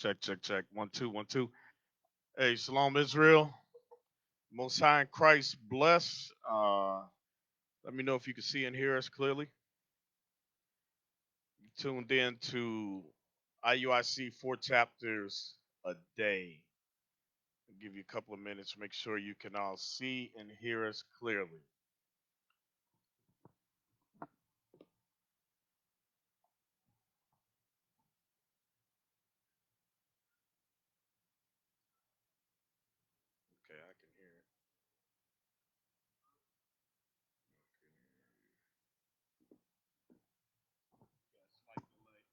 Check, check, check. 1 2 1 2. Hey, Shalom Israel. Most High in Christ bless. Let me know if you can see and hear us clearly. You tuned in to IUIC 4 chapters a day. I'll give you a couple of minutes to make sure you can all see and hear us clearly. Okay, I can hear it. Got a slight delay.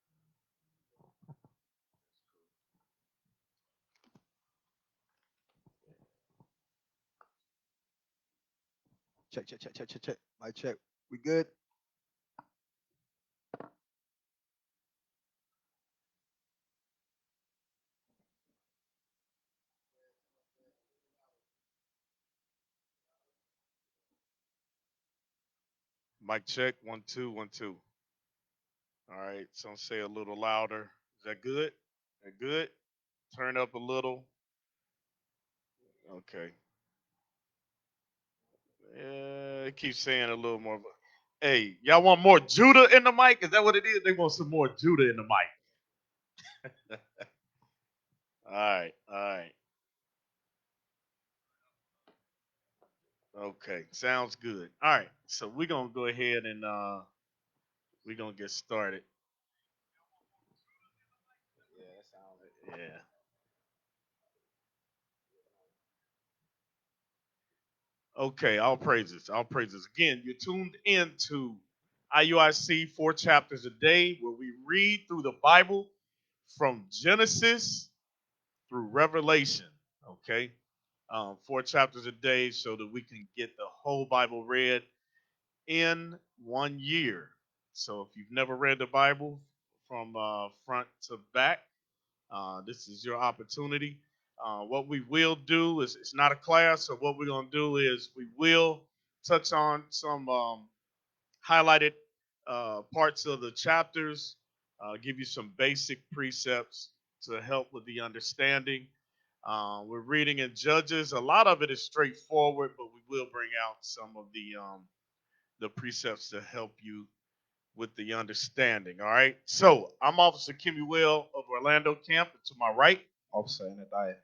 Check, check, check, check, check, check. My check. We good? Mic check. 1 2 1 2. All right, so say a little louder. Is that good? That good? Turn up a little. Okay. It keeps saying a little more. Hey, y'all want more Judah in the mic? Is that what it is? They want some more Judah in the mic. All right, all right. Okay, sounds good. All right, so we're gonna go ahead and we're gonna get started. Yeah, that sounds. Yeah. Okay, all praises, all praises. Again, you're tuned in to IUIC 4 chapters a day, where we read through the Bible from Genesis through Revelation. Okay, 4 chapters a day, so that we can get the whole Bible read in 1 year. So if you've never read the Bible from front to back, this is your opportunity. What we will do is, it's not a class, so what we're going to do is we will touch on some highlighted parts of the chapters, give you some basic precepts to help with the understanding. We're reading in Judges. A lot of it is straightforward, but we will bring out some of the precepts to help you with the understanding. All right. So I'm Officer Kimmy Will of Orlando Camp. And to my right. Officer in the diet.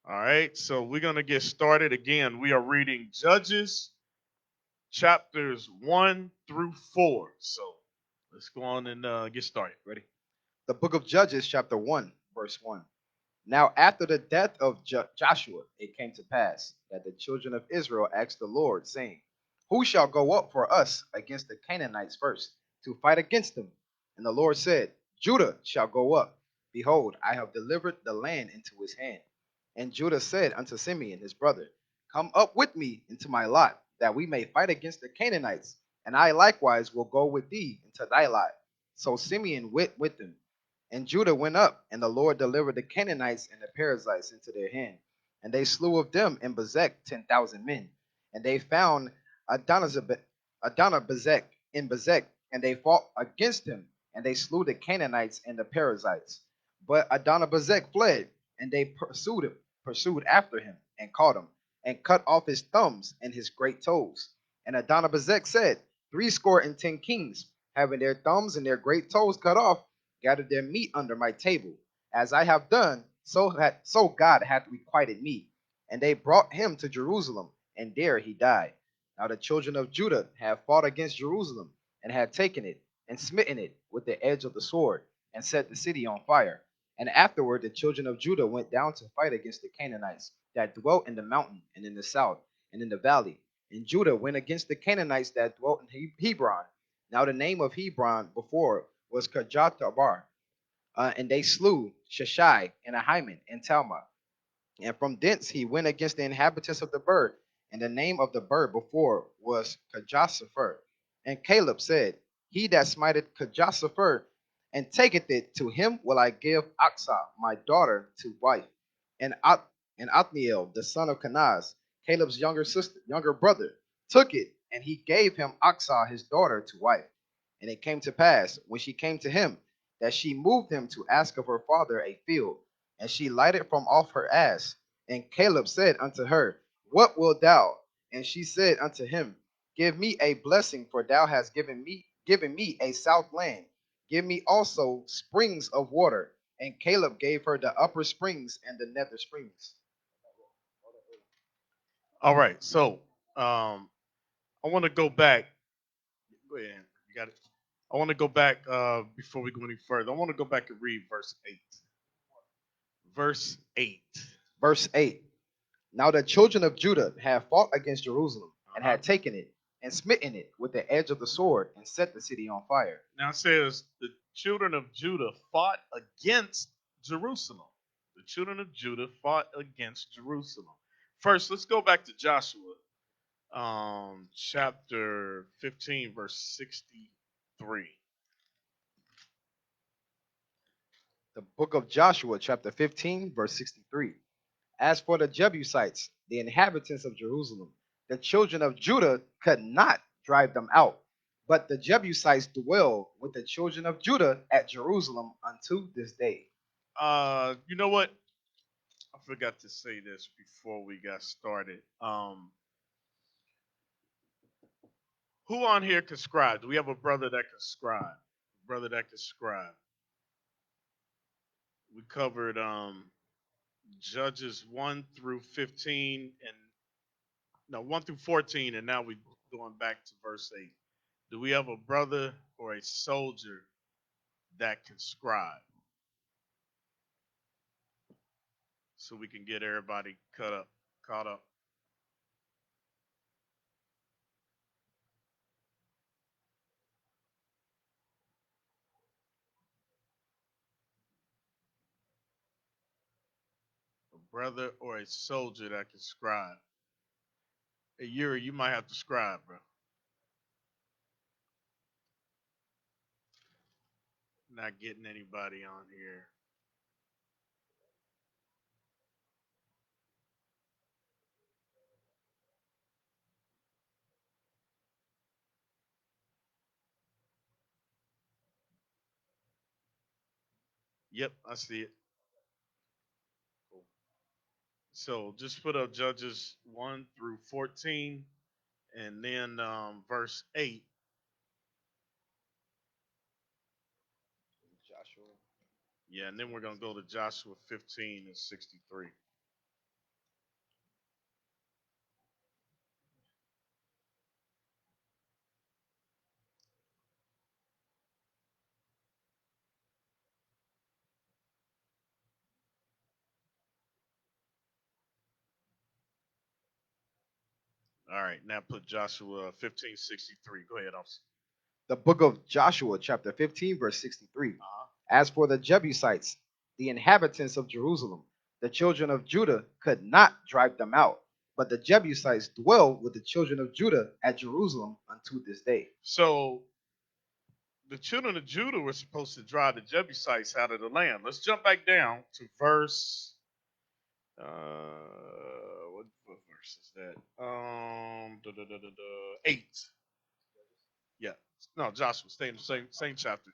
All right. So we're gonna get started. Again, we are reading Judges chapters 1 through 4. So let's go on and get started. Ready? The book of Judges, chapter 1, verse 1. Now, after the death of Joshua, it came to pass that the children of Israel asked the Lord, saying, who shall go up for us against the Canaanites first, to fight against them? And the Lord said, Judah shall go up. Behold, I have delivered the land into his hand. And Judah said unto Simeon his brother, come up with me into my lot, that we may fight against the Canaanites, and I likewise will go with thee into thy lot. So Simeon went with them. And Judah went up, and the Lord delivered the Canaanites and the Perizzites into their hand. And they slew of them in Bezek 10,000 men. And they found Adonizebek in Bezek, and they fought against him, and they slew the Canaanites and the Perizzites. But Adonizebek fled, and they pursued after him, and caught him, and cut off his thumbs and his great toes. And Adonizebek said, 60 kings, having their thumbs and their great toes cut off, gathered their meat under my table. As I have done, so God hath requited me. And they brought him to Jerusalem, and there he died. Now the children of Judah have fought against Jerusalem, and had taken it, and smitten it with the edge of the sword, and set the city on fire. And afterward the children of Judah went down to fight against the Canaanites that dwelt in the mountain, and in the south, and in the valley. And Judah went against the Canaanites that dwelt in Hebron. Now the name of Hebron before was Kirjatharba, and they slew Sheshai and Ahiman and Talmah. And from thence he went against the inhabitants of the bird, and the name of the bird before was Kirjasepher. And Caleb said, he that smiteth Kirjasepher and taketh it, to him will I give Aksah my daughter to wife. And Othniel the son of Kenaz, Caleb's younger brother, took it, and he gave him Aksah his daughter to wife. And it came to pass, when she came to him, that she moved him to ask of her father a field. And she lighted from off her ass. And Caleb said unto her, What wilt thou? And she said unto him, Give me a blessing, for thou hast given me a south land. Give me also springs of water. And Caleb gave her the upper springs and the nether springs. All right. So I want to go back. Go ahead. You got it. I want to go back before we go any further. I want to go back and read verse 8. Verse 8. Verse 8. Now the children of Judah had fought against Jerusalem, and Uh-huh. had taken it, and smitten it with the edge of the sword, and set the city on fire. Now it says the children of Judah fought against Jerusalem. The children of Judah fought against Jerusalem. First, let's go back to Joshua, chapter 15, verse 63. The book of Joshua, chapter 15, verse 63. As for the Jebusites, the inhabitants of Jerusalem, the children of Judah could not drive them out, but the Jebusites dwell with the children of Judah at Jerusalem unto this day. You know what? I forgot to say this before we got started. Who on here can scribe? Do we have a brother that can scribe? Brother that can scribe. We covered Judges 1 through 15 and no 1 through 14, and now we're going back to verse 8. Do we have a brother or a soldier that can scribe so we can get everybody caught up? A brother or a soldier that can scribe. Hey, Yuri, you might have to scribe, bro. Not getting anybody on here. Yep, I see it. Cool. So just put up Judges 1 through 14 and then verse 8. Joshua. Yeah, and then we're going to go to Joshua 15 and 63. All right, now put Joshua 15:63. Go ahead, officer. The book of Joshua, chapter 15, verse 63. Uh-huh. As for the Jebusites, the inhabitants of Jerusalem, the children of Judah could not drive them out, but the Jebusites dwell with the children of Judah at Jerusalem unto this day. So the children of Judah were supposed to drive the Jebusites out of the land. Let's jump back down to verse. What verse is that? 8. Yeah. No, Joshua. Stay in the same chapter.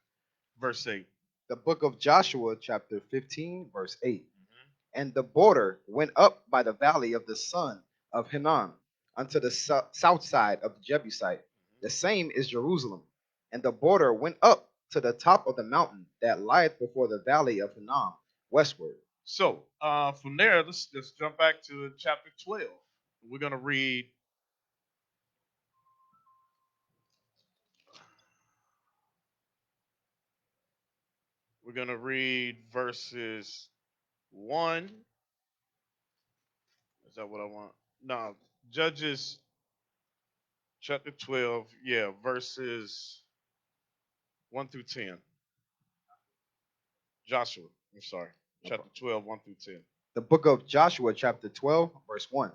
Verse 8. The book of Joshua, chapter 15, verse 8. Mm-hmm. And the border went up by the valley of the son of Hinnom unto the south side of the Jebusite. The same is Jerusalem. And the border went up to the top of the mountain that lieth before the valley of Hinnom westward. So from there, let's jump back to chapter 12. We're gonna read. We're gonna read verses 1. Is that what I want? No, Judges chapter 12. Yeah, verses 1 through 10. Joshua. I'm sorry. Chapter 12, 1 through 10. The book of Joshua, chapter 12, verse 1.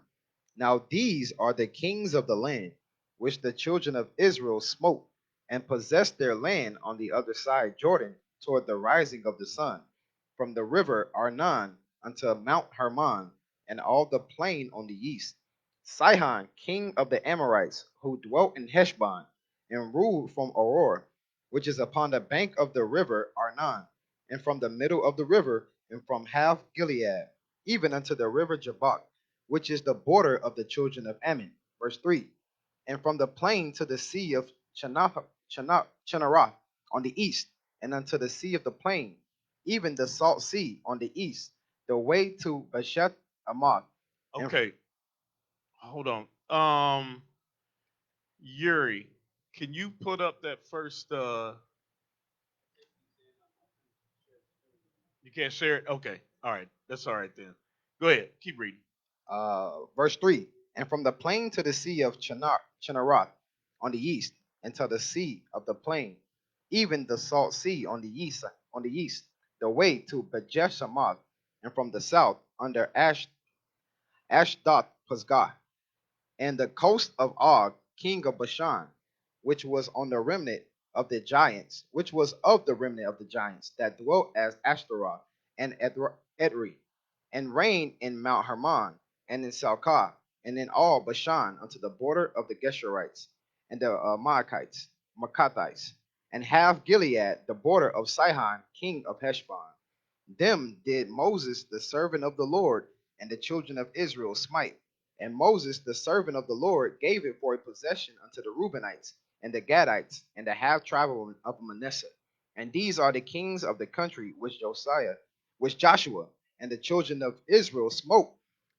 Now these are the kings of the land, which the children of Israel smote, and possessed their land on the other side Jordan, toward the rising of the sun, from the river Arnon unto Mount Hermon, and all the plain on the east. Sihon, king of the Amorites, who dwelt in Heshbon, and ruled from Auror. which is upon the bank of the river Arnon, and from the middle of the river, and from half Gilead, even unto the river Jabbok, which is the border of the children of Ammon. Verse 3. And from the plain to the sea of Chinarath on the east, and unto the sea of the plain, even the salt sea on the east, the way to Bashet Amoth. And Okay, hold on. Yuri, can you put up that first? You can't share it. Okay, all right, that's all right then. Go ahead, keep reading. verse 3. And from the plain to the sea of Chinarath on the east, and to the sea of the plain, even the salt sea on the east, the way to Bethjeshamoth, and from the south under Ashdod Pasgah, and the coast of Og, king of Bashan, which was on the remnant of the giants, which was of the remnant of the giants that dwelt as Ashtaroth and Edrei, and reigned in Mount Hermon, and in Salcah, and in all Bashan unto the border of the Geshurites, and the Maacathites, and half Gilead, the border of Sihon, king of Heshbon. Them did Moses, the servant of the Lord, and the children of Israel smite. And Moses, the servant of the Lord, gave it for a possession unto the Reubenites, and the Gadites, and the half tribe of Manasseh. And these are the kings of the country which Joshua and the children of Israel smote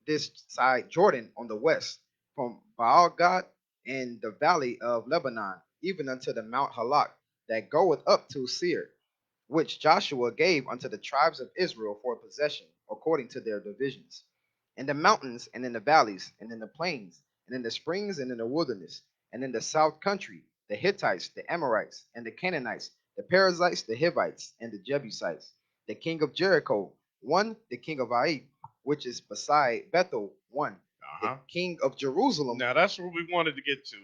this side Jordan on the west, from Baal Gad in the valley of Lebanon, even unto the Mount Halak that goeth up to Seir, which Joshua gave unto the tribes of Israel for a possession, according to their divisions. In the mountains, and in the valleys, and in the plains, and in the springs, and in the wilderness, and in the south country, the Hittites, the Amorites, and the Canaanites, the Perizzites, the Hivites, and the Jebusites. The king of Jericho, one, the king of Ai, which is beside Bethel, one, Uh the huh. king of Jerusalem, Now that's what we wanted to get to.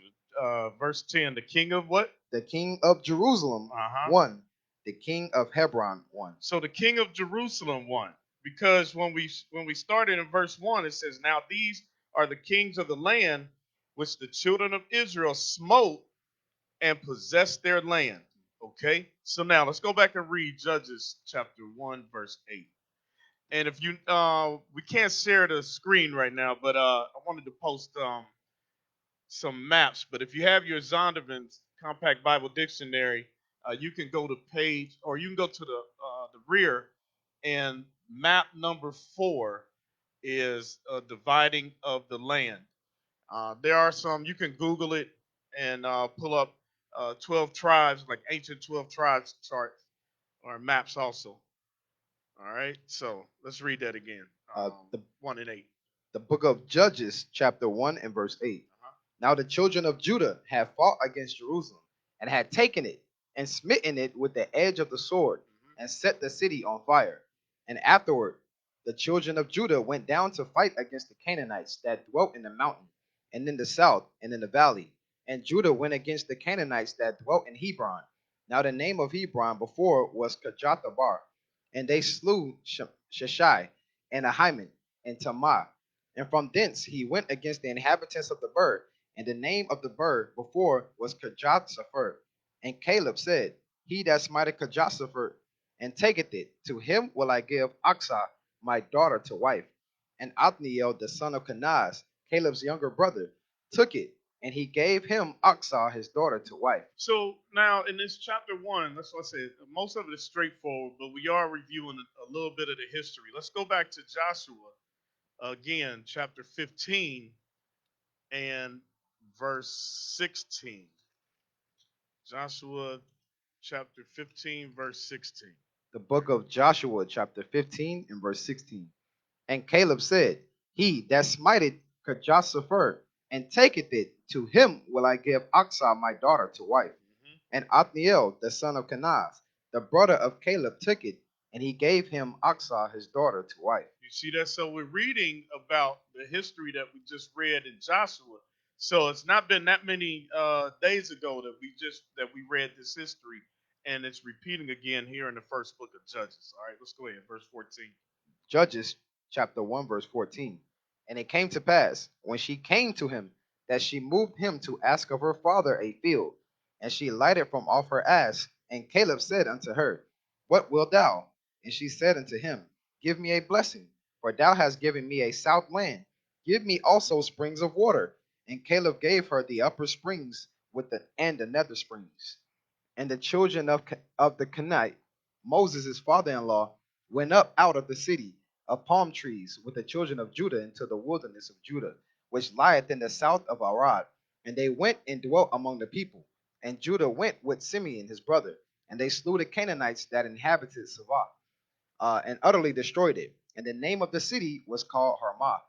Verse 10, the king of what? the king of Jerusalem, Uh huh. one, the king of Hebron, one. So the king of Jerusalem won, because when we started in verse 1, it says, "Now these are the kings of the land which the children of Israel smote and possessed their land." Okay, so now let's go back and read Judges chapter 1 verse 8. And if you we can't share the screen right now, but I wanted to post some maps. But if you have your Zondervan's Compact Bible Dictionary, you can go to page, or you can go to the rear, and map number 4 is a dividing of the land. There are some, you can Google it and pull up 12 tribes, like ancient 12 tribes charts or maps also. All right, so let's read that again. The 1 and 8. the book of Judges, chapter 1 and verse 8. Uh-huh. Now the children of Judah had fought against Jerusalem, and had taken it, and smitten it with the edge of the sword, Mm-hmm. and set the city on fire. And afterward, the children of Judah went down to fight against the Canaanites that dwelt in the mountain, and in the south, and in the valley. And Judah went against the Canaanites that dwelt in Hebron. Now the name of Hebron before was Kirjathabar. And they slew Sheshai, and Ahiman, and Tamar. And from thence he went against the inhabitants of the bird, and the name of the bird before was Kirjathsepher. And Caleb said, He that smiteth Kirjathsepher and taketh it, to him will I give Aksah my daughter to wife. And Othniel the son of Kenaz, Caleb's younger brother, took it, and he gave him Aksah his daughter to wife. So now in this chapter 1, that's what I said. Most of it is straightforward, but we are reviewing a little bit of the history. Let's go back to Joshua again, chapter 15 and verse 16. Joshua chapter 15, verse 16. The book of Joshua, chapter 15, and verse 16. And Caleb said, He that smiteth Kirjathsepher and taketh it, to him will I give Aksah my daughter to wife. Mm-hmm. And Othniel the son of Kenaz, the brother of Caleb, took it, and he gave him Aksah his daughter to wife. You see that? So we're reading about the history that we just read in Joshua. So it's not been that many days ago that we read this history, and it's repeating again here in the first book of Judges. All right, let's go ahead, verse 14. Judges chapter 1, verse 14. And it came to pass, when she came to him, that she moved him to ask of her father a field. And she lighted from off her ass, And Caleb said unto her, What wilt thou? And she said unto him, Give me a blessing, for thou hast given me a south land. Give me also springs of water. And Caleb gave her the upper springs with the nether springs. And the children of the Kenite, Moses' father-in-law, went up out of the city of palm trees with the children of Judah into the wilderness of Judah, which lieth in the south of Arad. And they went and dwelt among the people. And Judah went with Simeon his brother, and they slew the Canaanites that inhabited Savah, and utterly destroyed it. And the name of the city was called Harmah.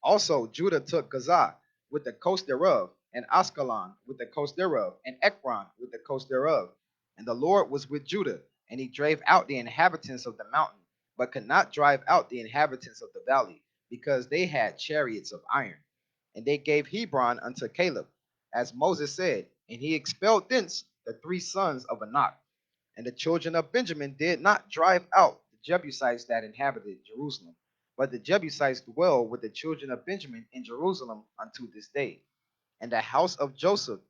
Also, Judah took Gaza with the coast thereof, and Ascalon with the coast thereof, and Ekron with the coast thereof. And the Lord was with Judah, and he drave out the inhabitants of the mountain, but could not drive out the inhabitants of the valley, because they had chariots of iron. And they gave Hebron unto Caleb, as Moses said, and he expelled thence the three sons of Anak. And the children of Benjamin did not drive out the Jebusites that inhabited Jerusalem, but the Jebusites dwell with the children of Benjamin in Jerusalem unto this day. And the house of Joseph,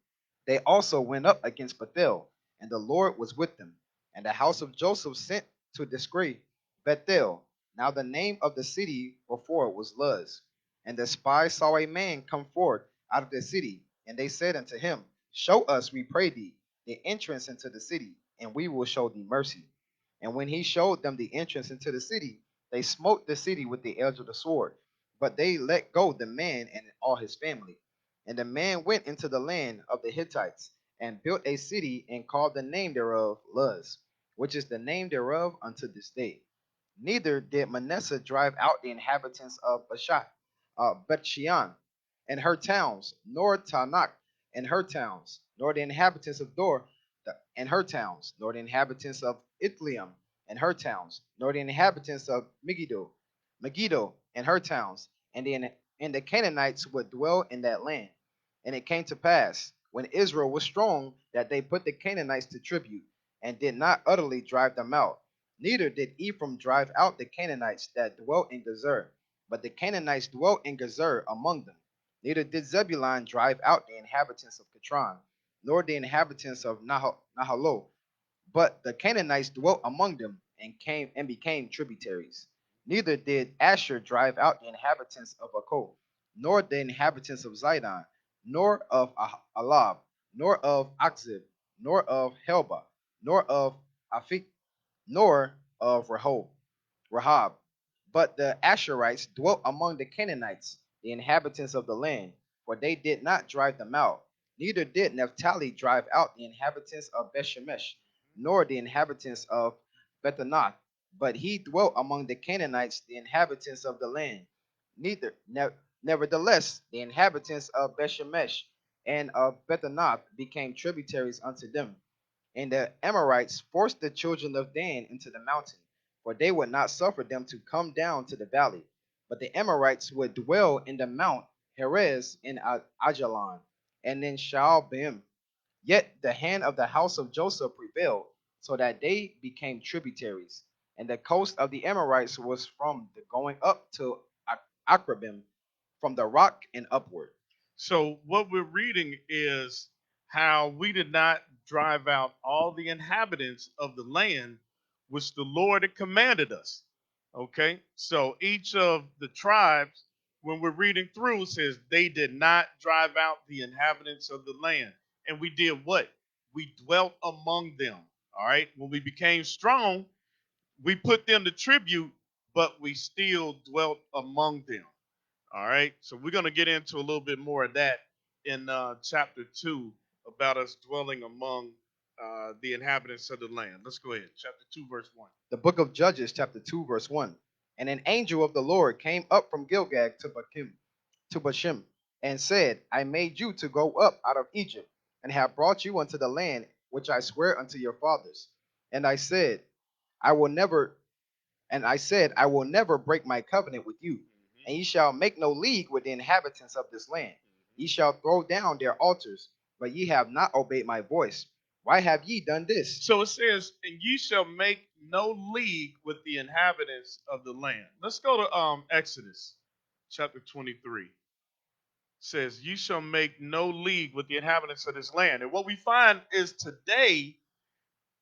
they also went up against Bethel, and the Lord was with them. And the house of Joseph sent to desecrate Bethel. Now the name of the city before was Luz. And the spies saw a man come forth out of the city, and they said unto him, Show us, we pray thee, the entrance into the city, and we will show thee mercy. And when he showed them the entrance into the city, they smote the city with the edge of the sword. But they let go the man and all his family. And the man went into the land of the Hittites, and built a city, and called the name thereof Luz, which is the name thereof unto this day. Neither did Manasseh drive out the inhabitants of Bethshean and her towns, nor Tanakh and her towns, nor the inhabitants of Dor and her towns, nor the inhabitants of Ithlium and her towns, nor the inhabitants of Megiddo and her towns, and the Canaanites would dwell in that land. And it came to pass, when Israel was strong, that they put the Canaanites to tribute, and did not utterly drive them out. Neither did Ephraim drive out the Canaanites that dwelt in Gezer, but the Canaanites dwelt in Gezer among them. Neither did Zebulun drive out the inhabitants of Catron, nor the inhabitants of Nahalo, but the Canaanites dwelt among them, and came and became tributaries. Neither did Asher drive out the inhabitants of Akko, nor the inhabitants of Zidon, nor of Alab, nor of Akzib, nor of Helba, nor of Aphik, nor of Rahab. But the Asherites dwelt among the Canaanites, the inhabitants of the land, for they did not drive them out. Neither did Naphtali drive out the inhabitants of Bethshemesh, nor the inhabitants of Bethanath, but he dwelt among the Canaanites, the inhabitants of the land. Nevertheless, the inhabitants of Bethshemesh and of Bethanath became tributaries unto them. And the Amorites forced the children of Dan into the mountain, for they would not suffer them to come down to the valley. But the Amorites would dwell in the mount Heres in Ajalon, and in Shaalbim. Yet the hand of the house of Joseph prevailed, so that they became tributaries. And the coast of the Amorites was from the going up to Akrabim, from the rock and upward. So what we're reading is how we did not drive out all the inhabitants of the land which the Lord had commanded us. Okay? So each of the tribes, when we're reading through, says they did not drive out the inhabitants of the land. And we did what? We dwelt among them. All right? When we became strong, we put them to tribute, but we still dwelt among them. All right. So we're going to get into a little bit more of that in chapter 2 about us dwelling among the inhabitants of the land. Let's go ahead. Chapter 2, verse 1. The book of Judges, chapter 2, verse 1. And an angel of the Lord came up from Gilgad to Bashem, and said, I made you to go up out of Egypt, and have brought you unto the land which I swear unto your fathers. And I said, I will never I will never break my covenant with you, and ye shall make no league with the inhabitants of this land. Ye shall throw down their altars, but ye have not obeyed my voice. Why have ye done this? So it says, and ye shall make no league with the inhabitants of the land. Let's go to Exodus chapter 23. It says, you shall make no league with the inhabitants of this land. And what we find is today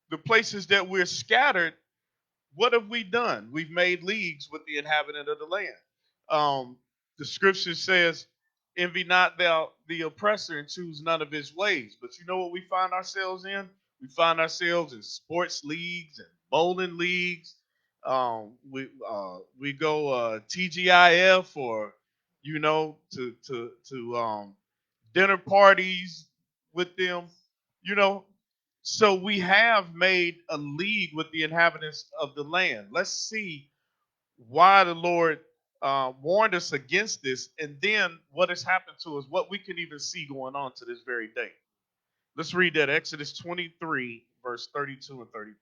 the places that we're scattered, what have we done? We've made leagues with the inhabitant of the land. Um, the scripture says, envy not thou the oppressor and choose none of his ways. But you know what we find ourselves in? We find ourselves in sports leagues and bowling leagues. We go TGIF, or to dinner parties with them. You know, so we have made a league with the inhabitants of the land. Let's see why the Lord warned us against this, and then what has happened to us, what we can even see going on to this very day. Let's read that, Exodus 23, verse 32 and 33.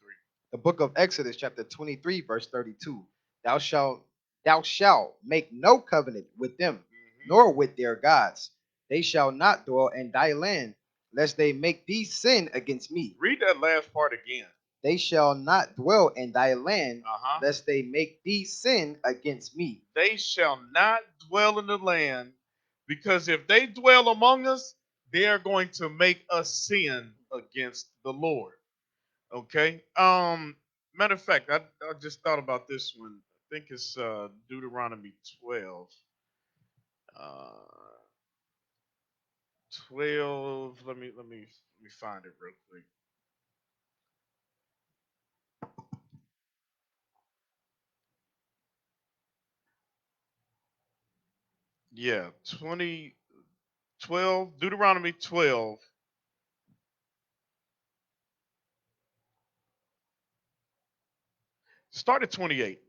The book of Exodus, chapter 23, verse 32. Thou shalt make no covenant with them, nor with their gods. They shall not dwell in thy land, lest they make thee sin against me. Read that last part again. They shall not dwell in thy land, Uh-huh. lest they make thee sin against me. They shall not dwell in the land, because if they dwell among us, they are going to make us sin against the Lord. Okay. Matter of fact, I just thought about this one. I think it's Deuteronomy 12. Uh, 12. Let me find it real quick. Yeah, 2012. Deuteronomy 12. Start at 28.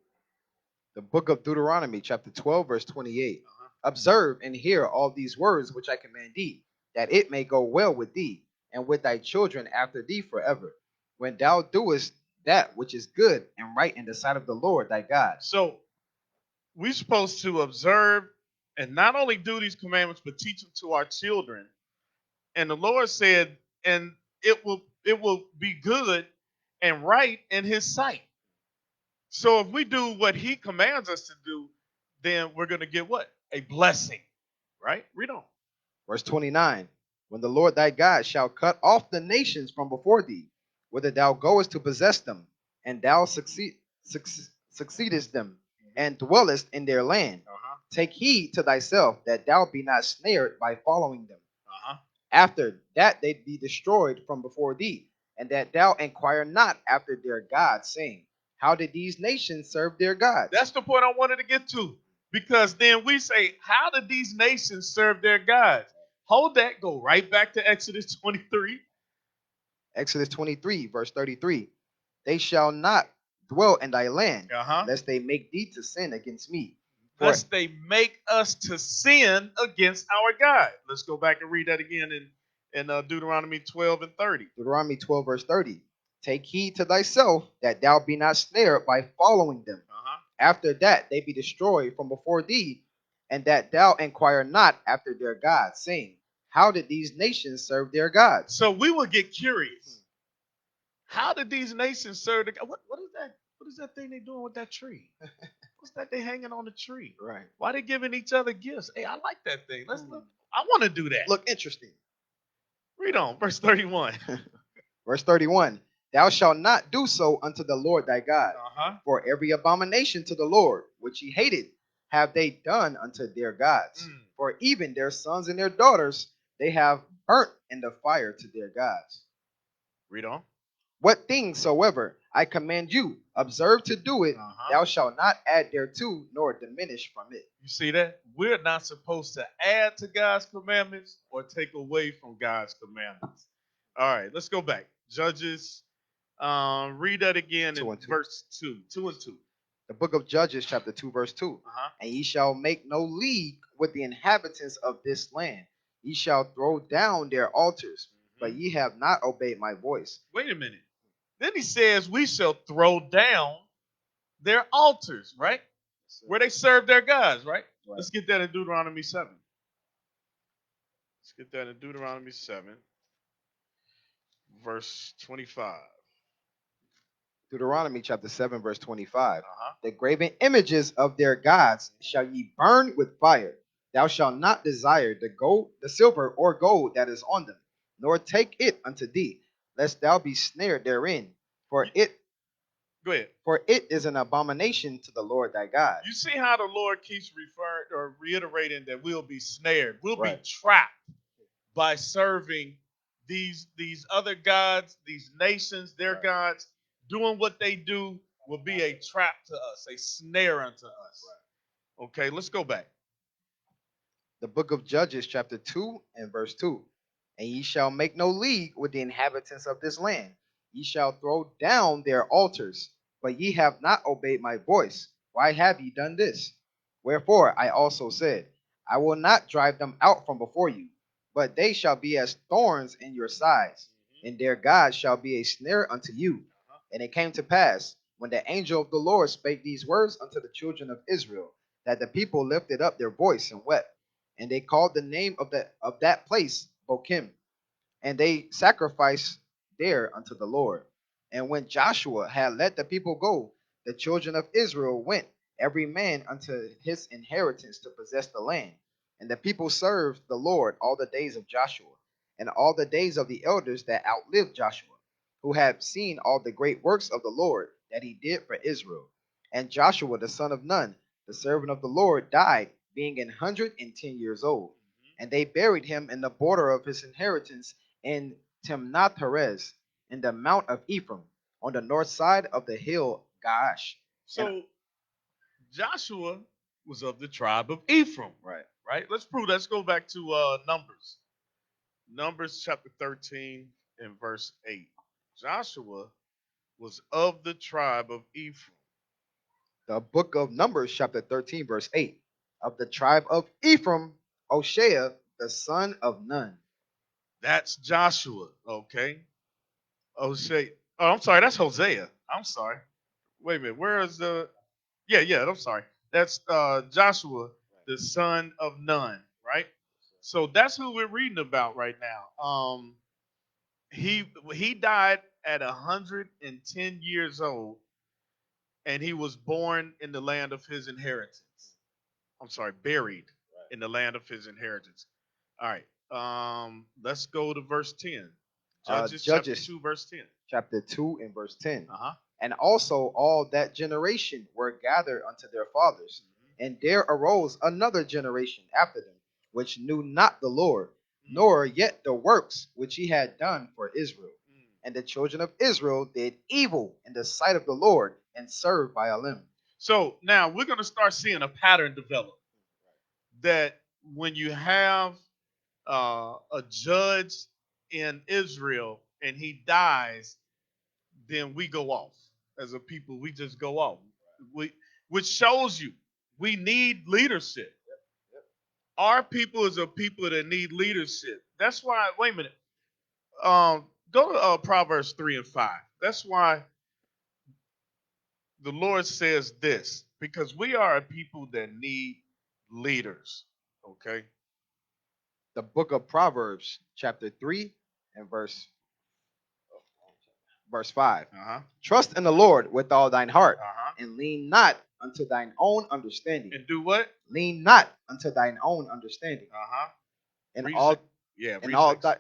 The book of Deuteronomy, chapter 12, verse 28. Uh-huh. Observe and hear all these words which I command thee, that it may go well with thee, and with thy children after thee forever, when thou doest that which is good and right in the sight of the Lord thy God. So we're supposed to observe and not only do these commandments, but teach them to our children. And the Lord said, and it will be good and right in His sight. So if we do what He commands us to do, then we're going to get what? A blessing, right? Read on. Verse 29. When the Lord thy God shall cut off the nations from before thee, whither thou goest to possess them, and thou succeedest them, and dwellest in their land, take heed to thyself that thou be not snared by following them. After that they be destroyed from before thee, and that thou inquire not after their gods, saying, how did these nations serve their gods? That's the point I wanted to get to. Because then we say, how did these nations serve their gods? Hold that, go right back to Exodus 23. Exodus 23, verse 33. They shall not dwell in thy land, lest they make thee to sin against me. Lest they make us to sin against our God. Let's go back and read that again in Deuteronomy 12 and 30. Deuteronomy 12, verse 30. Take heed to thyself that thou be not snared by following them. After that they be destroyed from before thee, and that thou inquire not after their gods, saying, how did these nations serve their gods? So we will get curious. How did these nations serve the God? What is that? What is that thing they doing with that tree? What's that they hanging on the tree? Right. Why they giving each other gifts? Hey, I like that thing. Let's look. I want to do that. Look interesting. Read on, verse 31. Verse 31. Thou shalt not do so unto the Lord thy God. For every abomination to the Lord, which he hated, have they done unto their gods. For even their sons and their daughters they have burnt in the fire to their gods. Read on. What things soever I command you, observe to do it. Thou shalt not add thereto, nor diminish from it. You see that? We're not supposed to add to God's commandments or take away from God's commandments. All right, let's go back. Judges, read that again in verse 2. 2 and 2. The book of Judges, chapter 2, verse 2. And ye shall make no league with the inhabitants of this land. Ye shall throw down their altars, but ye have not obeyed my voice. Wait a minute. Then he says, we shall throw down their altars, right? Where they serve their gods, right? Let's get that in Deuteronomy 7. Let's get that in Deuteronomy 7, verse 25. Deuteronomy chapter 7, verse 25. The graven images of their gods shall ye burn with fire. Thou shalt not desire the gold, the silver, or gold that is on them, nor take it unto thee, lest thou be snared therein. For it Go ahead. for it is an abomination to the Lord thy God. You see how the Lord keeps referring or reiterating that we'll be snared, we'll be Right. trapped by serving these other gods, these nations, their Right. gods, doing what they do will be a trap to us, a snare unto us. Okay, let's go back. The book of Judges, chapter 2 and verse 2. And ye shall make no league with the inhabitants of this land. Ye shall throw down their altars, but ye have not obeyed my voice. Why have ye done this? Wherefore I also said, I will not drive them out from before you, but they shall be as thorns in your sides, and their God shall be a snare unto you. And it came to pass, when the angel of the Lord spake these words unto the children of Israel, that the people lifted up their voice and wept, and they called the name of that place Bochim, and they sacrificed there unto the Lord. And when Joshua had let the people go, the children of Israel went, every man unto his inheritance to possess the land. And the people served the Lord all the days of Joshua, and all the days of the elders that outlived Joshua, who had seen all the great works of the Lord that he did for Israel. And Joshua the son of Nun, the servant of the Lord, died, being 110 years old. And they buried him in the border of his inheritance in Timnath Heres, in the mount of Ephraim, on the north side of the hill Gaash. So Joshua was of the tribe of Ephraim. Right. Right? Let's prove that. Let's go back to Numbers. Numbers chapter 13 and verse 8. Joshua was of the tribe of Ephraim. The book of Numbers, chapter 13, verse 8. Of the tribe of Ephraim, Hoshea, the son of Nun. That's Joshua. Okay. Hosea. Oh, I'm sorry. That's Hosea. I'm sorry. Wait a minute. Where is the? Yeah. I'm sorry. That's Joshua, the son of Nun. Right. So that's who we're reading about right now. He died at 110 years old, and he was born in the land of his inheritance. I'm sorry, buried in the land of his inheritance. All right. Let's go to verse 10. Judges chapter Judges 2, verse 10. chapter 2 and verse 10. Uh-huh. And also all that generation were gathered unto their fathers. And there arose another generation after them, which knew not the Lord, nor yet the works which he had done for Israel. And the children of Israel did evil in the sight of the Lord, and served Baalim. So now we're going to start seeing a pattern develop that when you have a judge in Israel and he dies, then we go off as a people. We just go off. Which shows you we need leadership. Our people is a people that need leadership. That's why. Wait a minute. Go to Proverbs 3 and 5. That's why the Lord says this, because we are a people that need leaders. Okay. The book of Proverbs, chapter 3 and verse 5. Uh-huh. Trust in the Lord with all thine heart, Uh-huh. and lean not unto thine own understanding. And do what? Lean not unto thine own understanding. Uh-huh. In Read all, six. Yeah, in read all six. thy,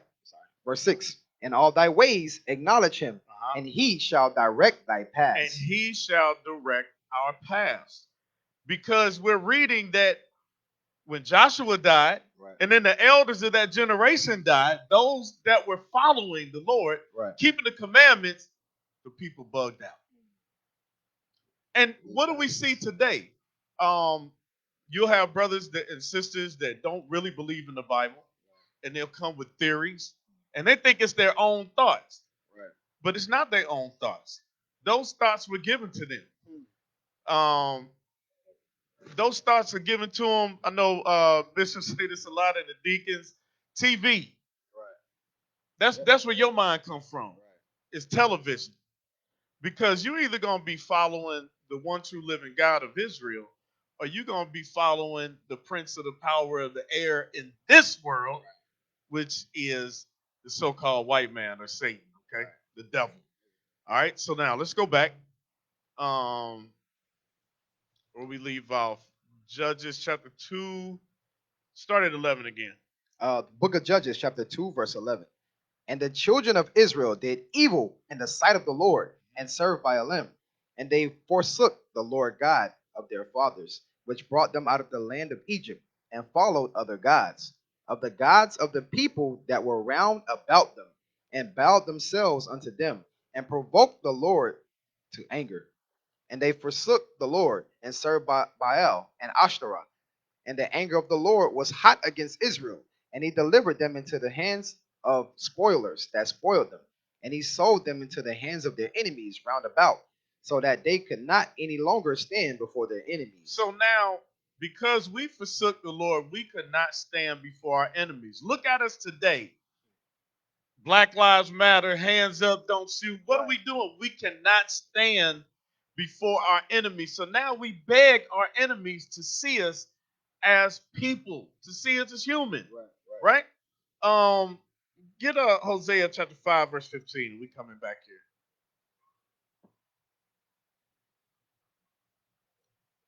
verse 6. In all thy ways acknowledge him, Uh-huh. and he shall direct thy And paths. he shall direct our paths. Because we're reading that when Joshua died, Right. and then the elders of that generation died, those that were following the Lord, Right. keeping the commandments, the people bugged out. And what do we see today? You'll have brothers and sisters that don't really believe in the Bible, and they'll come with theories, and they think it's their own thoughts. Right. But it's not their own thoughts. Those thoughts were given to them. Um, those thoughts are given to them. I know bishops say this a lot, and the deacons. TV. Right. That's where your mind comes from. Right. It's television. Because you're either going to be following the one true living God of Israel, or you're going to be following the prince of the power of the air in this world, which is the so-called white man or Satan, okay? The devil. All right, so now let's go back. Where we leave off. Judges chapter 2, start at 11 again. Book of Judges, chapter 2, verse 11. And the children of Israel did evil in the sight of the Lord, and served Baalim. And they forsook the Lord God of their fathers, which brought them out of the land of Egypt, and followed other gods, of the gods of the people that were round about them, and bowed themselves unto them, and provoked the Lord to anger. And they forsook the Lord, and served Baal and Ashtaroth. And the anger of the Lord was hot against Israel, and he delivered them into the hands of spoilers that spoiled them. And he sold them into the hands of their enemies round about, so that they could not any longer stand before their enemies. So now, because we forsook the Lord, we could not stand before our enemies. Look at us today. Black Lives Matter, hands up, don't shoot. What are we doing? We cannot stand before our enemies. So now we beg our enemies to see us as people, to see us as human, right? Get a Hosea chapter 5, verse 15. We coming back here.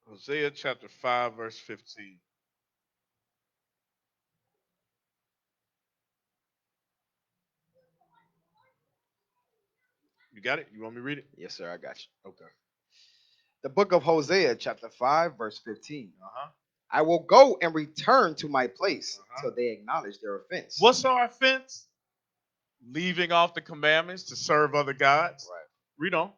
Hosea chapter 5, verse 15. You got it? You want me to read it? Yes, sir, I got you. Okay. The book of Hosea, chapter 5, verse 15. Uh-huh. I will go and return to my place Uh-huh. till they acknowledge their offense. What's our offense? Leaving off the commandments to serve other gods. Right. Read on.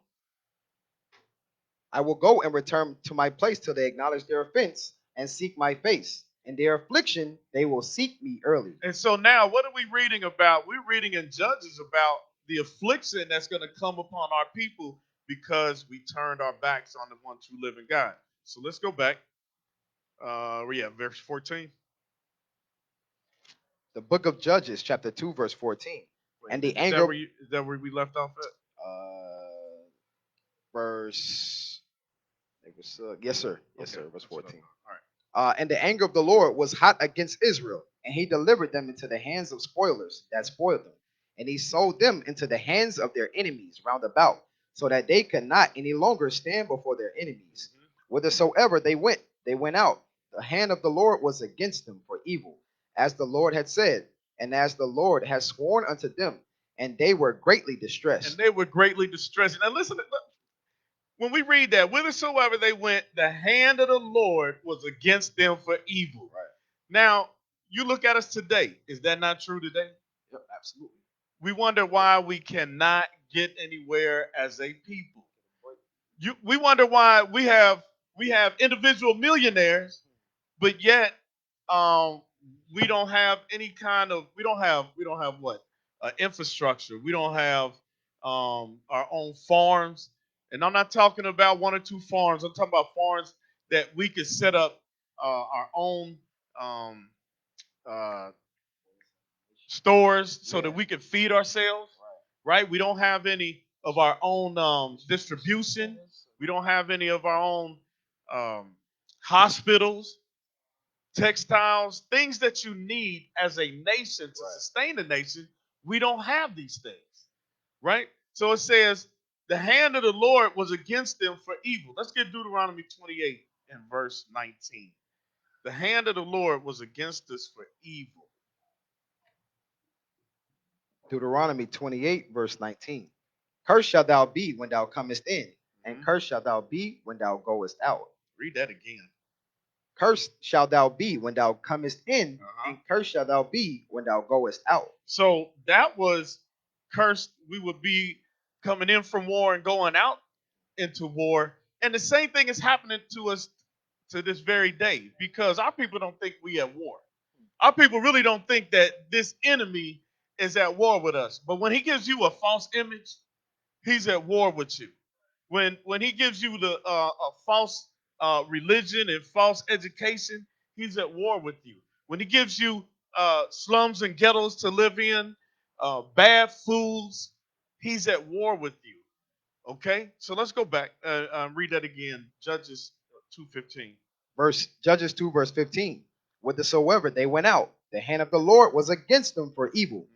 I will go and return to my place till they acknowledge their offense and seek my face. In their affliction, they will seek me early. And so now, what are we reading about? We're reading in Judges about the affliction that's going to come upon our people because we turned our backs on the one true living God. So let's go back. Verse 14. The book of Judges, chapter 2, verse 14. And the Is anger. is that where we left off at? Verse. Yes, sir. Yes, Okay, sir. Verse that's what I 14. thought. All right. And the anger of the Lord was hot against Israel, and he delivered them into the hands of spoilers that spoiled them. And he sold them into the hands of their enemies round about, so that they could not any longer stand before their enemies. Whithersoever they went out. The hand of the Lord was against them for evil, as the Lord had said, and as the Lord had sworn unto them, and they were greatly distressed. And they were greatly distressed. Now listen, when we read that, whithersoever they went, the hand of the Lord was against them for evil. Right. Now, you look at us today. Is that not true today? Yep, absolutely. We wonder why we cannot get anywhere as a people. We wonder why we have individual millionaires, but yet we don't have any kind of we don't have what infrastructure. We don't have our own farms, and I'm not talking about one or two farms. I'm talking about farms that we could set up our own um, uh, stores so that we can feed ourselves. Right? We don't have any of our own distribution. We don't have any of our own um, hospitals, textiles, things that you need as a nation to sustain a nation. We don't have these things, right? So it says, the hand of the Lord was against them for evil. Let's get Deuteronomy 28 and verse 19. The hand of the Lord was against us for evil. Deuteronomy 28, verse 19. Cursed shalt thou be when thou comest in, and cursed shalt thou be when thou goest out. Read that again. Cursed shalt thou be when thou comest in, and cursed shalt thou be when thou goest out. So that was cursed. We would be coming in from war and going out into war. And the same thing is happening to us to this very day because our people don't think we at war. Our people really don't think that this enemy is at war with us. But when he gives you a false image, he's at war with you. When he gives you the a false religion and false education, he's at war with you. When he gives you slums and ghettos to live in, bad foods, he's at war with you. Okay, so let's go back. Read that again. Judges 2:15. Judges 2, verse 15. Whithersoever they went out, the hand of the Lord was against them for evil,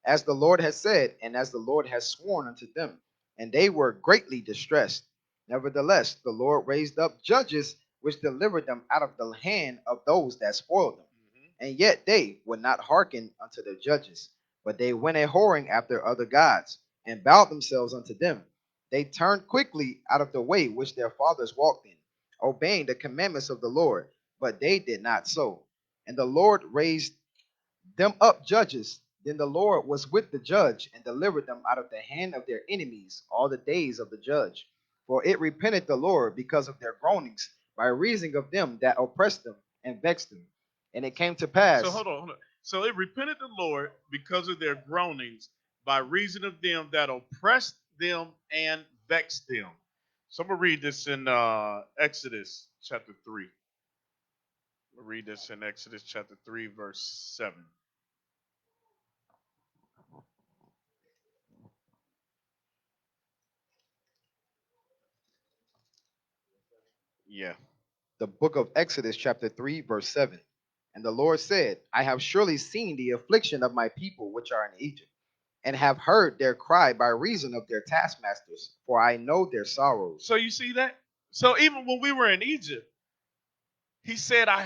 as the Lord has said, and as the Lord has sworn unto them, and they were greatly distressed. Nevertheless, the Lord raised up judges which delivered them out of the hand of those that spoiled them. And yet they would not hearken unto their judges, but they went a whoring after other gods, and bowed themselves unto them. They turned quickly out of the way which their fathers walked in, obeying the commandments of the Lord, but they did not so. And the Lord raised them up judges. Then the Lord was with the judge and delivered them out of the hand of their enemies all the days of the judge. For it repented the Lord because of their groanings, by reason of them that oppressed them and vexed them. And it came to So pass. hold on. So it repented the Lord because of their groanings by reason of them that oppressed them and vexed them. So I'm gonna read this in Exodus chapter 3. We'll read this in Exodus chapter 3, verse 7. Yeah. The book of Exodus, chapter 3, verse 7. And the Lord said, I have surely seen the affliction of my people which are in Egypt, and have heard their cry by reason of their taskmasters, for I know their sorrows. So you see that? So even when we were in Egypt, he said, I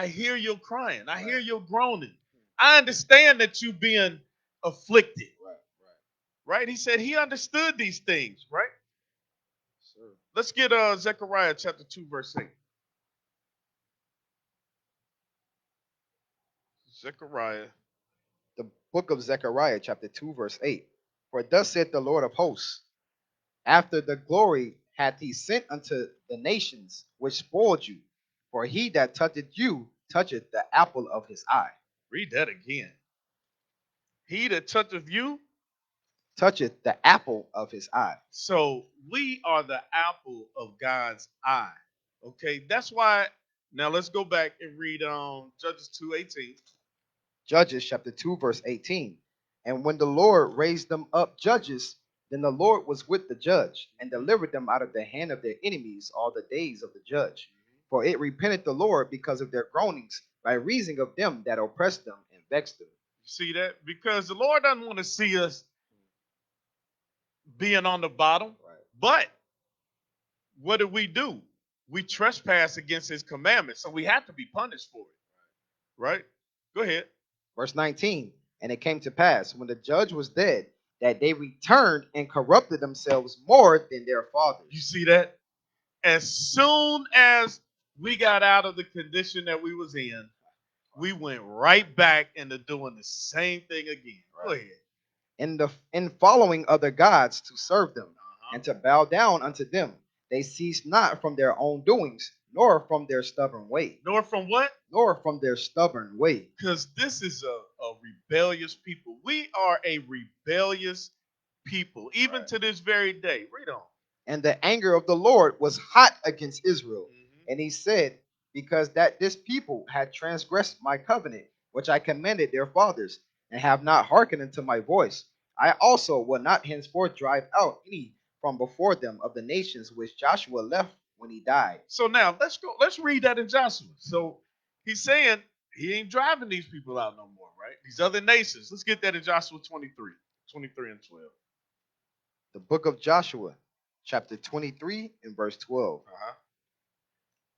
hear your crying. I hear your groaning. I understand that you being afflicted. Right? He said he understood these things, right? Sir. Let's get Zechariah chapter 2, verse 8. Zechariah. The book of Zechariah, chapter 2, verse 8. For thus saith the Lord of hosts, after the glory hath he sent unto the nations which spoiled you. For he that toucheth you toucheth the apple of his eye. Read that again. He that toucheth you. Toucheth the apple of his eye. So we are the apple of God's eye. Okay, that's why. Now let's go back and read Judges 2:18. Judges chapter 2, verse 18. And when the Lord raised them up judges, then the Lord was with the judge, and delivered them out of the hand of their enemies all the days of the judge. For it repented the Lord because of their groanings, by reason of them that oppressed them and vexed them. You see that? Because the Lord doesn't want to see us being on the bottom. Right. But what do? We trespass against his commandments, so we have to be punished for it. Right? Go ahead. Verse 19. And it came to pass, when the judge was dead, that they returned and corrupted themselves more than their fathers. You see that? As soon as we got out of the condition that we was in, we went right back into doing the same thing again. Go ahead. In following other gods to serve them, and Uh-huh. to bow down unto them. They cease not from their own doings, nor from their stubborn way, Nor from what? nor from their stubborn way. Because this is a rebellious people. We are a rebellious people, even to this very day. Read on. And the anger of the Lord was hot against Israel. Mm-hmm. And he said, because that this people had transgressed my covenant, which I commanded their fathers, and have not hearkened unto my voice, I also will not henceforth drive out any from before them of the nations which Joshua left when he died. So now let's go. Let's read that in Joshua. So he's saying he ain't driving these people out no more, right? These other nations. Let's get that in Joshua 23, 23 and 12. The book of Joshua, chapter 23, and verse 12. Uh-huh.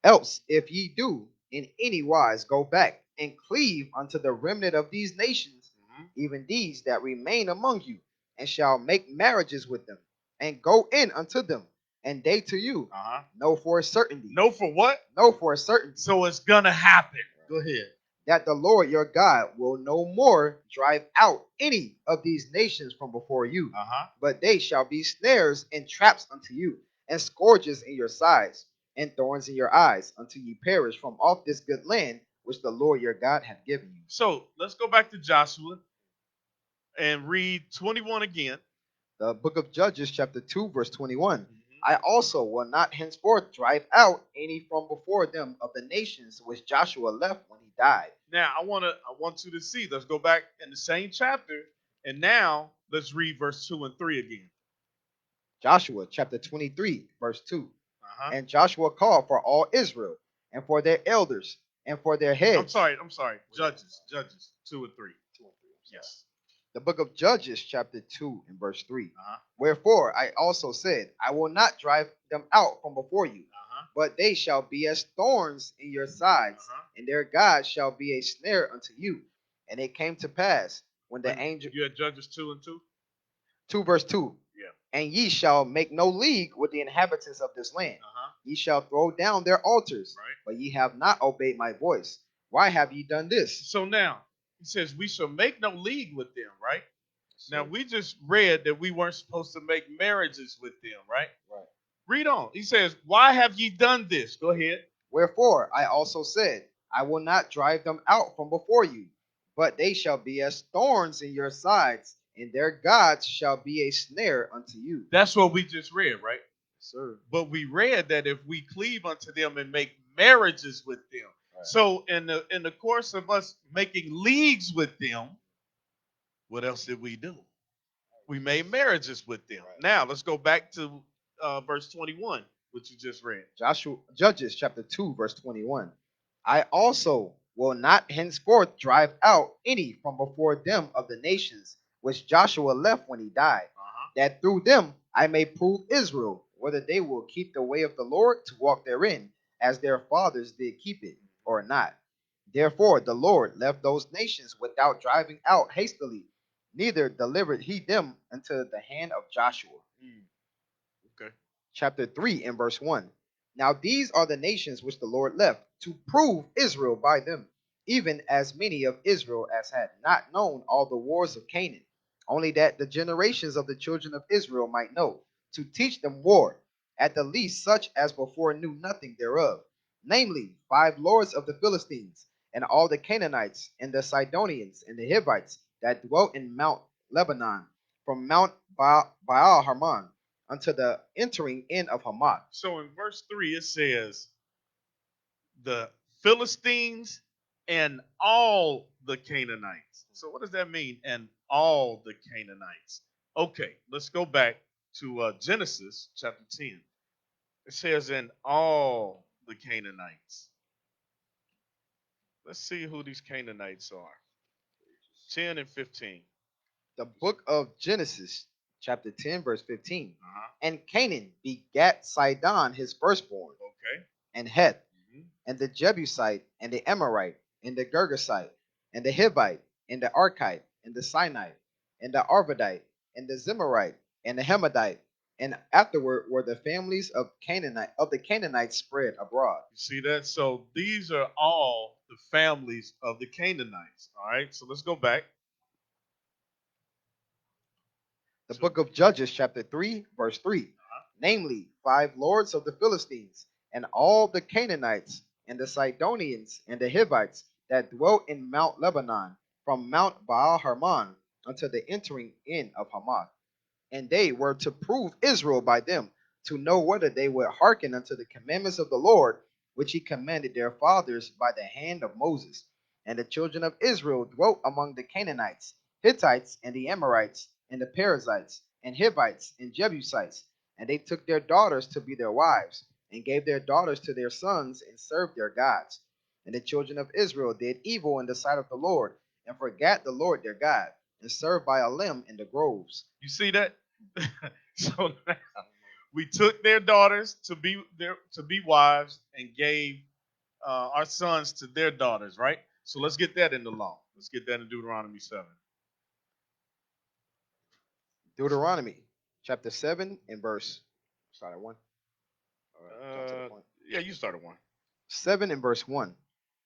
Else, if ye do in any wise go back and cleave unto the remnant of these nations, even these that remain among you, and shall make marriages with them, and go in unto them, and they to you, know for a certainty. Know for what? Know for a certainty. So it's gonna happen. Go ahead. That the Lord your God will no more drive out any of these nations from before you, but they shall be snares and traps unto you, and scourges in your sides, and thorns in your eyes, until ye perish from off this good land which the Lord your God hath given you. So let's go back to Joshua and read 21 again. The book of Judges, chapter 2, verse 21. I also will not henceforth drive out any from before them of the nations which Joshua left when he died. Now I want you to see. Let's go back in the same chapter, and now let's read verse 2 and 3 again. Joshua chapter 23, verse 2. And Joshua called for all Israel, and for their elders, and for their heads. I'm sorry. Judges 2 and 3. Yes. The book of Judges, chapter 2, and verse 3. Wherefore I also said, I will not drive them out from before you, but they shall be as thorns in your sides, and their God shall be a snare unto you. And it came to pass when the angel. You had Judges 2 and 2? 2 verse 2. Yeah. And ye shall make no league with the inhabitants of this land. Uh-huh. Ye shall throw down their altars, Right. but ye have not obeyed my voice. Why have ye done this? So now he says we shall make no league with them, right? Now So, we just read that we weren't supposed to make marriages with them, right? right. Read on. He says, "Why have ye done this?" Go ahead. Wherefore I also said, I will not drive them out from before you, but they shall be as thorns in your sides, and their gods shall be a snare unto you. That's what we just read, right? Sir. But we read that if we cleave unto them and make marriages with them. Right. So in the course of us making leagues with them, what else did we do? We made marriages with them. Right. Now let's go back to verse 21, which you just read. Joshua Judges chapter 2, verse 21. I also will not henceforth drive out any from before them of the nations which Joshua left when he died, that through them I may prove Israel, whether they will keep the way of the Lord to walk therein, as their fathers did keep it, or not. Therefore the Lord left those nations without driving out hastily, neither delivered he them into the hand of Joshua. Okay. Chapter 3 and verse 1. Now these are the nations which the Lord left to prove Israel by them, even as many of Israel as had not known all the wars of Canaan, only that the generations of the children of Israel might know, to teach them war, at the least such as before knew nothing thereof, namely 5 lords of the Philistines, and all the Canaanites, and the Sidonians, and the Hivites that dwelt in Mount Lebanon, from Mount Baal Hermon unto the entering in of Hamath. So in verse 3, it says, the Philistines and all the Canaanites. So what does that mean? And all the Canaanites. Okay, let's go back to Genesis chapter 10. It says, and all the Canaanites. Let's see who these Canaanites are. 10 and 15. The book of Genesis, chapter 10, verse 15. Uh-huh. And Canaan begat Sidon his firstborn, Okay. and Heth, Mhm. and the Jebusite, and the Amorite, and the Girgasite, and the Hivite, and the Archite, and the Sinite, and the Arvadite, and the Zemarite, and the Hamadite. And afterward were the families of the Canaanites spread abroad. You see that? So these are all the families of the Canaanites. All right. So let's go back. The So, book of Judges, chapter 3, verse 3. Namely, 5 lords of the Philistines, and all the Canaanites, and the Sidonians, and the Hivites that dwelt in Mount Lebanon, from Mount Baal Hermon unto the entering in of Hamath. And they were to prove Israel by them, to know whether they would hearken unto the commandments of the Lord, which he commanded their fathers by the hand of Moses. And the children of Israel dwelt among the Canaanites, Hittites, and the Amorites, and the Perizzites, and Hivites, and Jebusites. And they took their daughters to be their wives, and gave their daughters to their sons, and served their gods. And the children of Israel did evil in the sight of the Lord, and forgat the Lord their God, and served Baalim in the groves. you see that? So now we took their daughters to be wives and gave our sons to their daughters, right? So let's get that in the law. Let's get that in Deuteronomy 7. Deuteronomy chapter 7 and verse, start at 1. All right, jump to the Uh, point. yeah, you started one. 7 and verse 1.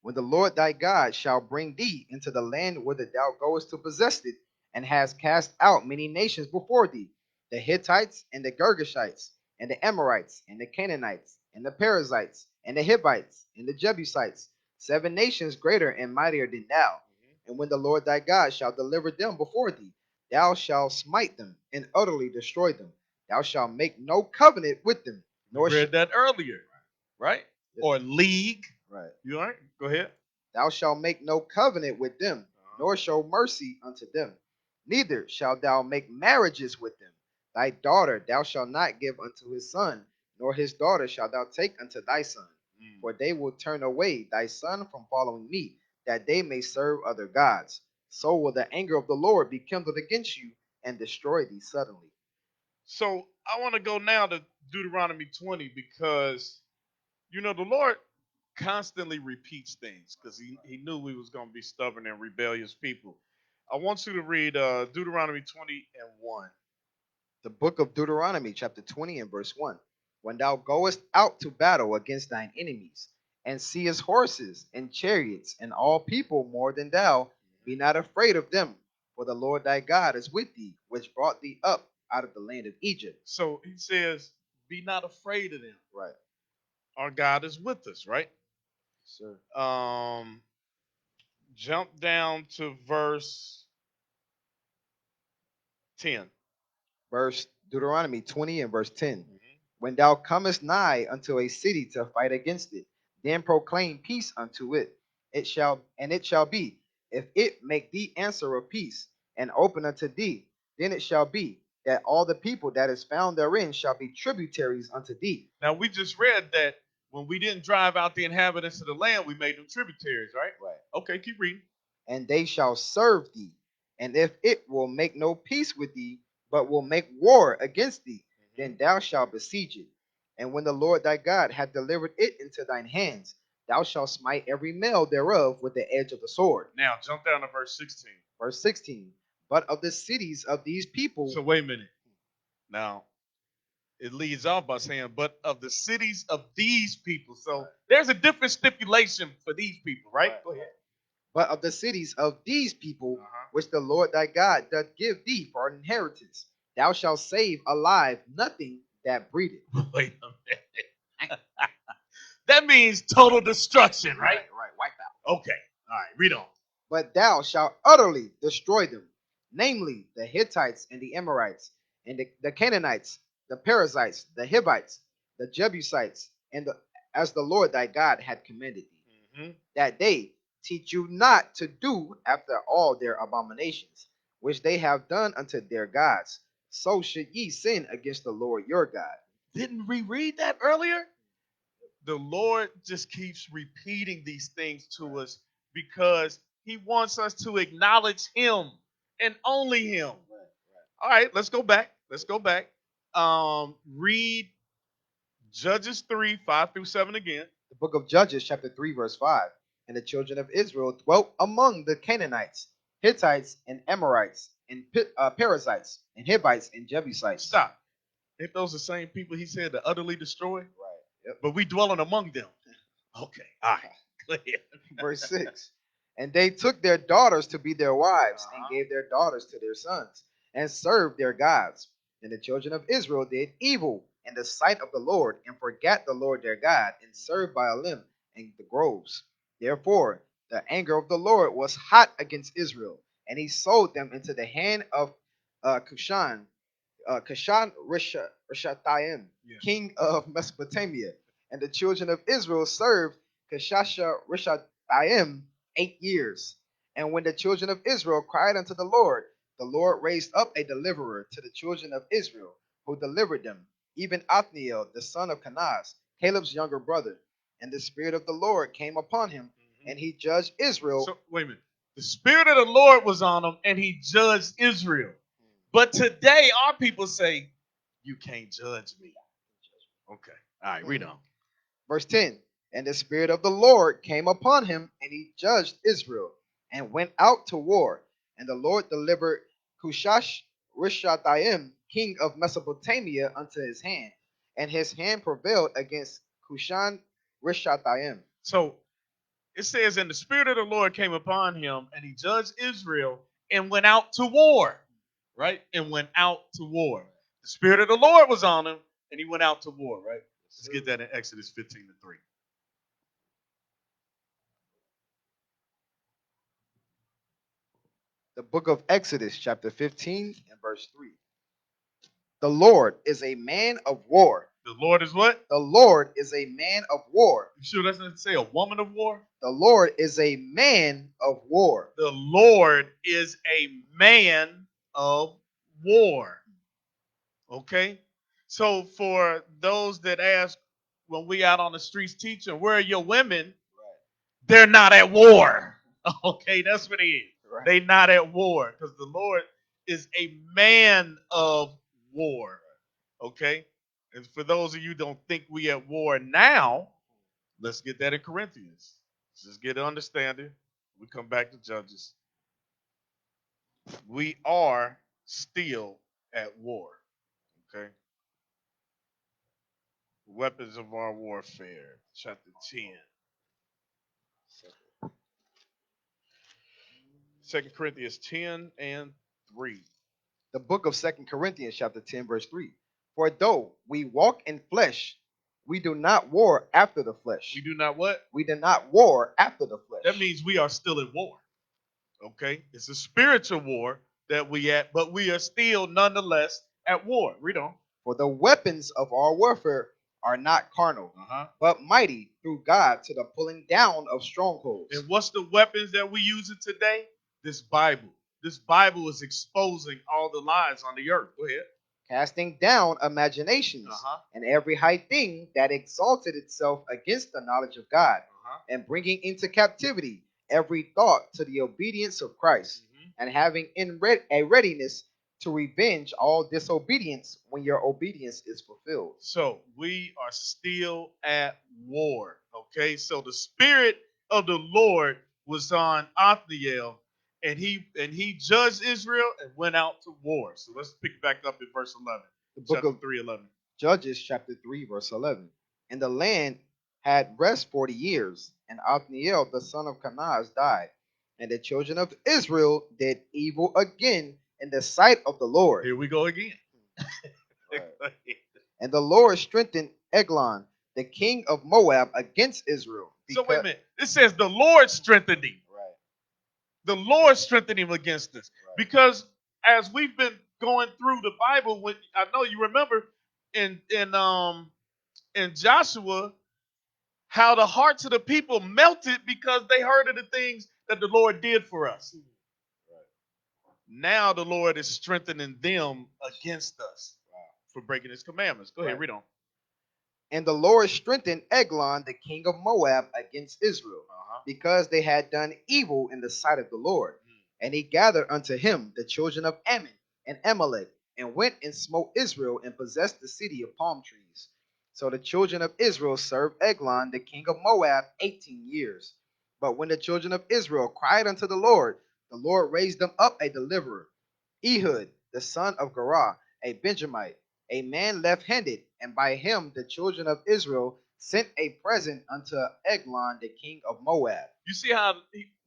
When the Lord thy God shall bring thee into the land whither thou goest to possess it, and hast cast out many nations before thee, the Hittites, and the Girgashites, and the Amorites, and the Canaanites, and the Perizzites, and the Hivites, and the Jebusites, 7 nations greater and mightier than thou. And when the Lord thy God shall deliver them before thee, thou shalt smite them and utterly destroy them. Thou shalt make no covenant with them, We nor read that earlier, right? Or league. right. You all right? Go ahead. Thou shalt make no covenant with them, nor show mercy unto them. Neither shalt thou make marriages with them. Thy daughter thou shalt not give unto his son, nor his daughter shalt thou take unto thy son. For they will turn away thy son from following me, that they may serve other gods. So will the anger of the Lord be kindled against you, and destroy thee suddenly. So I want to go now to Deuteronomy 20 because, the Lord constantly repeats things because he knew we was going to be stubborn and rebellious people. I want you to read Deuteronomy 20 and 1. The book of Deuteronomy, chapter 20 and verse 1. When thou goest out to battle against thine enemies, and seest horses and chariots and all people more than thou, be not afraid of them, for the Lord thy God is with thee, which brought thee up out of the land of Egypt. So he says, be not afraid of them. Right. Our God is with us, right? Sir. Jump down to verse 10. Verse Deuteronomy 20 and verse 10. Mhm. When thou comest nigh unto a city to fight against it, then proclaim peace unto it. It shall be, if it make thee answer of peace, and open unto thee, then it shall be that all the people that is found therein shall be tributaries unto thee. Now, we just read that when we didn't drive out the inhabitants of the land, we made them tributaries, right? Right. Okay, keep reading. And they shall serve thee. And if it will make no peace with thee, but will make war against thee, then thou shalt besiege it. And when the Lord thy God hath delivered it into thine hands, thou shalt smite every male thereof with the edge of the sword. Now, jump down to verse 16. Verse 16. But of the cities of these people. So, wait a minute. Now, it leads off by saying, but of the cities of these people. So, Right. there's a different stipulation for these people, right? Right. Go ahead. But of the cities of these people, Uh-huh. which the Lord thy God doth give thee for an inheritance, thou shalt save alive nothing that breedeth. Wait a minute. That means total destruction, right? Right. Wipe out. Okay. All right. Read on. But thou shalt utterly destroy them, namely the Hittites and the Amorites, and the Canaanites, the Perizzites, the Hivites, the Jebusites, and as the Lord thy God had commanded thee, that they teach you not to do after all their abominations, which they have done unto their gods. So should ye sin against the Lord your God. Didn't we read that earlier? The Lord just keeps repeating these things to us because he wants us to acknowledge him and only him. All right, let's go back. Let's go back. Read Judges 3, 5 through 7 again. The book of Judges, chapter 3, verse 5. And the children of Israel dwelt among the Canaanites, Hittites, and Amorites, and Perizzites, and Hivites, and Jebusites. Stop. If those are the same people he said to utterly destroy, Right. Yep. but we dwelling among them. Okay, all right. Go ahead. Verse 6. And they took their daughters to be their wives, and gave their daughters to their sons, and served their gods. And the children of Israel did evil in the sight of the Lord, and forgat the Lord their God, and served Baalim and the groves. Therefore, the anger of the Lord was hot against Israel, and he sold them into the hand of Cushan Rishathaim, king of Mesopotamia. And the children of Israel served Cushan Rishathaim 8 years. And when the children of Israel cried unto the Lord raised up a deliverer to the children of Israel, who delivered them, even Othniel, the son of Kenaz, Caleb's younger brother. And the Spirit of the Lord came upon him, and he judged Israel. So, wait a minute. The Spirit of the Lord was on him, and he judged Israel. But today, our people say, you can't judge me. Okay. All right, read on. Verse 10. And the Spirit of the Lord came upon him, and he judged Israel, and went out to war. And the Lord delivered Cushash Rishathaim, king of Mesopotamia, unto his hand, and his hand prevailed against Cushan Rishathaim. So it says, and the Spirit of the Lord came upon him, and he judged Israel and went out to war. Right? And went out to war. The Spirit of the Lord was on him, and he went out to war, right? Let's get that in Exodus 15 to 3. The book of Exodus, chapter 15, and verse 3. The Lord is a man of war. The Lord is what? The Lord is a man of war. You sure that's not say a woman of war? The Lord is a man of war. The Lord is a man of war. Okay? So for those that ask when we out on the streets teaching, where are your women? They're not at war. Okay, that's what it is. Right. They not at war because the Lord is a man of war. Okay? And for those of you who don't think we at war now, let's get that in Corinthians. Let's just get an understanding. We come back to Judges. We are still at war. Okay. Weapons of our warfare, chapter 10. 2 Corinthians 10 and 3. The book of Second Corinthians, chapter 10, verse 3. For though we walk in flesh, we do not war after the flesh. We do not what? We do not war after the flesh. That means we are still at war. Okay? It's a spiritual war that we at, but we are still nonetheless at war. Read on. For the weapons of our warfare are not carnal, but mighty through God to the pulling down of strongholds. And what's the weapons that we using today? This Bible. This Bible is exposing all the lies on the earth. Go ahead. Casting down imaginations and every high thing that exalted itself against the knowledge of God, and bringing into captivity every thought to the obedience of Christ, and having in a readiness to revenge all disobedience when your obedience is fulfilled. So we are still at war. Okay, so the spirit of the Lord was on Othniel, and he judged Israel and went out to war. So let's pick back up in verse 11. The book Chapter of 3:11. Judges, chapter 3, verse 11. And the land had rest 40 years, and Othniel the son of Kenaz died. And the children of Israel did evil again in the sight of the Lord. Here we go again. Right. And the Lord strengthened Eglon, the king of Moab, against Israel. So wait a minute. It says the Lord strengthened him. Right. The Lord strengthened him against us. Right. Because as we've been going through the Bible, when I know you remember in Joshua, how the hearts of the people melted because they heard of the things that the Lord did for us. Right. Now the Lord is strengthening them against us for breaking his commandments. Go ahead, read on. And the Lord strengthened Eglon, the king of Moab, against Israel, because they had done evil in the sight of the Lord. And he gathered unto him the children of Ammon and Amalek, and went and smote Israel, and possessed the city of palm trees. So the children of Israel served Eglon, the king of Moab, 18 years. But when the children of Israel cried unto the Lord raised them up a deliverer, Ehud, the son of Gera, a Benjamite, a man left-handed, and by him the children of Israel sent a present unto Eglon, the king of Moab. You see how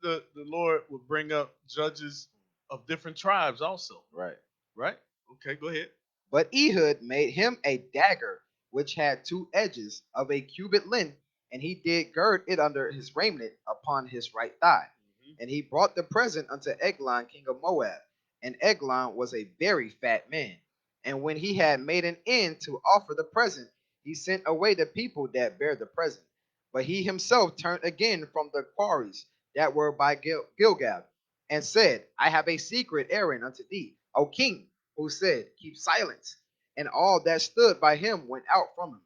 the Lord would bring up judges of different tribes also. Right. Right? Okay, go ahead. But Ehud made him a dagger which had two edges of a cubit length, and he did gird it under his raiment upon his right thigh. And he brought the present unto Eglon, king of Moab. And Eglon was a very fat man. And when he had made an end to offer the present, he sent away the people that bare the present. But he himself turned again from the quarries that were by Gilgal, and said, I have a secret errand unto thee, O king, who said, Keep silence. And all that stood by him went out from him.